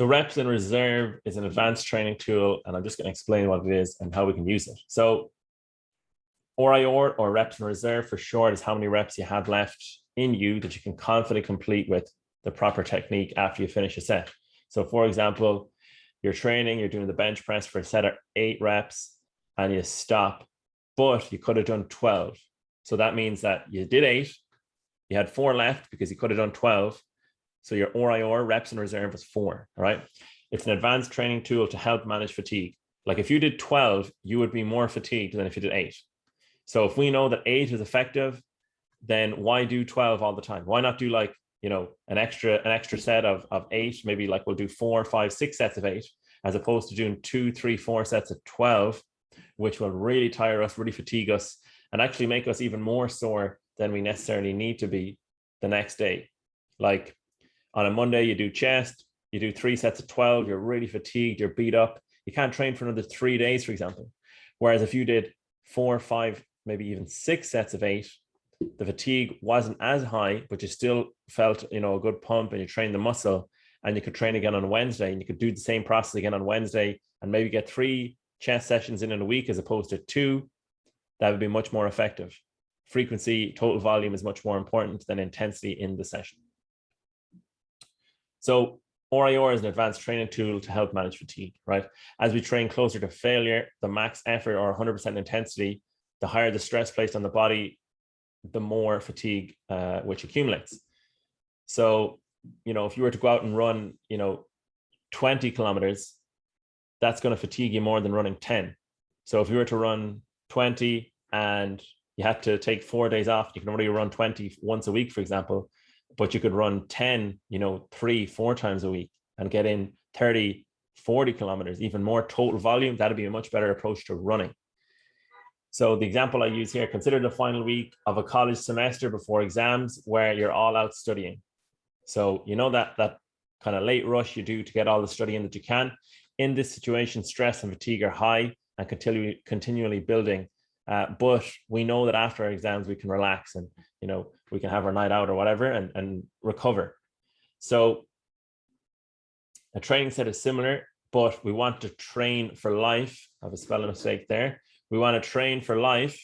So reps in reserve is an advanced training tool, and I'm just going to explain what it is and how we can use it. So RIR, or reps in reserve for short, is how many reps you have left in you that you can confidently complete with the proper technique after you finish a set. So for example, you're training, you're doing the bench press for a set of 8 reps and you stop, but you could have done 12. So that means that you did 8, you had 4 left because you could have done 12. So your RIR, reps in reserve, is 4, all right? It's an advanced training tool to help manage fatigue. Like if you did 12, you would be more fatigued than if you did 8. So if we know that 8 is effective, then why do 12 all the time? Why not do like, an extra set of 8, maybe like we'll do 4, 5, 6 sets of 8, as opposed to doing 2, 3, 4 sets of 12, which will really tire us, really fatigue us, and actually make us even more sore than we necessarily need to be the next day. Like on a Monday, you do chest, you do 3 sets of 12, you're really fatigued, you're beat up. You can't train for another 3 days, for example. Whereas if you did 4, 5, maybe even 6 sets of 8, the fatigue wasn't as high, but you still felt, a good pump, and you trained the muscle, and you could train again on Wednesday, and you could do the same process again on Wednesday and maybe get 3 chest sessions in a week as opposed to 2. That would be much more effective. Frequency, total volume is much more important than intensity in the session. So RIR is an advanced training tool to help manage fatigue, right? As we train closer to failure, the max effort or 100% intensity, the higher the stress placed on the body, the more fatigue which accumulates. So, if you were to go out and run, 20 kilometers, that's going to fatigue you more than running 10. So if you were to run 20 and you had to take 4 days off, you can only run 20 once a week, for example, but you could run 10, 3, 4 times a week and get in 30, 40 kilometers, even more total volume. That'd be a much better approach to running. So the example I use here, consider the final week of a college semester before exams where you're all out studying. So that kind of late rush you do to get all the studying that you can. In this situation, stress and fatigue are high and continually building. But we know that after our exams, we can relax and, we can have our night out or whatever and recover. So a training set is similar, but we want to train for life. I have a spelling mistake there. We want to train for life.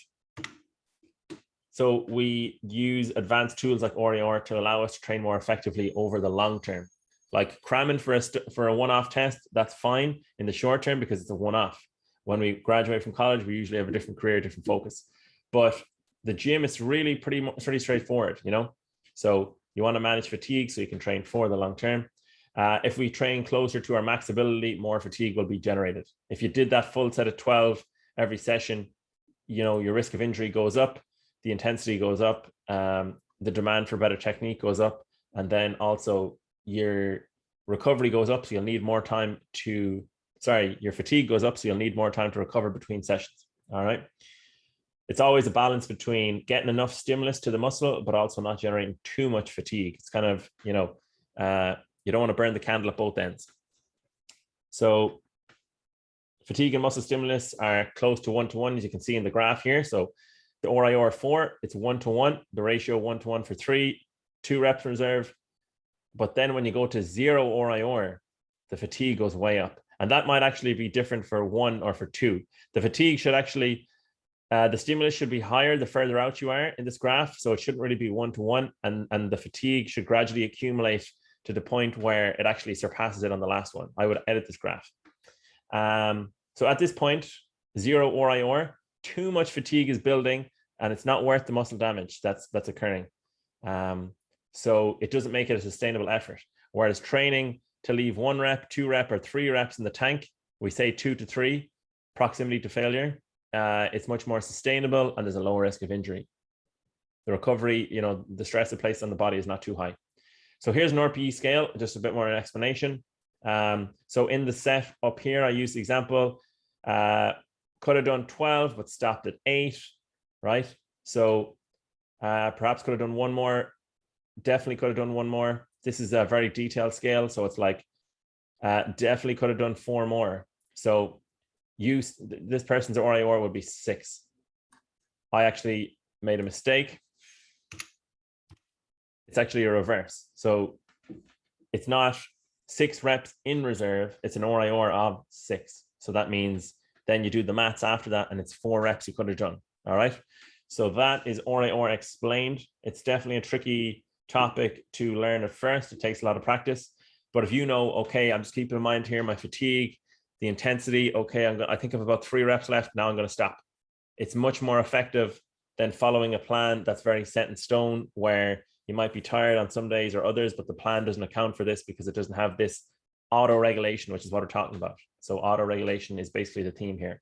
So we use advanced tools like RIR to allow us to train more effectively over the long term. Like cramming for a one-off test, that's fine in the short term because it's a one-off. When we graduate from college, we usually have a different career, different focus. But the gym is really pretty straightforward, So you want to manage fatigue so you can train for the long term. If we train closer to our max ability, more fatigue will be generated. If you did that full set of 12 every session, your risk of injury goes up, the intensity goes up, the demand for better technique goes up, and then also your recovery goes up, so you'll need more time your fatigue goes up, so you'll need more time to recover between sessions. All right. It's always a balance between getting enough stimulus to the muscle, but also not generating too much fatigue. It's kind of, you don't want to burn the candle at both ends. So fatigue and muscle stimulus are close to 1-to-1, as you can see in the graph here. So the RIR 4, it's 1-to-1, the ratio 1-to-1 for 3, 2 reps in reserve. But then when you go to 0 RIR, the fatigue goes way up. And that might actually be different for 1 or for 2. The fatigue should actually, the stimulus should be higher the further out you are in this graph. So it shouldn't really be 1-to-1. And the fatigue should gradually accumulate to the point where it actually surpasses it on the last one. I would edit this graph. So at this point, 0 RIR, too much fatigue is building and it's not worth the muscle damage that's occurring. So it doesn't make it a sustainable effort. Whereas training to leave 1 rep, 2 rep, or 3 reps in the tank, we say 2 to 3, proximity to failure, it's much more sustainable and there's a lower risk of injury. The recovery, the stress it places on the body is not too high. So here's an RPE scale, just a bit more an explanation. So in the set up here, I use the example, could have done 12, but stopped at 8, right? So perhaps could have done 1 more, definitely could have done 1 more. This is a very detailed scale. So it's like, definitely could have done 4 more. So this person's RIR would be 6. I actually made a mistake. It's actually a reverse. So it's not 6 reps in reserve, it's an RIR of 6. So that means then you do the maths after that, and it's 4 reps you could have done. All right. So that is RIR explained. It's definitely a tricky topic to learn at first. It takes a lot of practice. But if you know, okay, I'm just keeping in mind here my fatigue, the intensity, okay, I think of about 3 reps left. Now I'm going to stop. It's much more effective than following a plan that's very set in stone, where you might be tired on some days or others, but the plan doesn't account for this because it doesn't have this auto regulation, which is what we're talking about. So auto regulation is basically the theme here.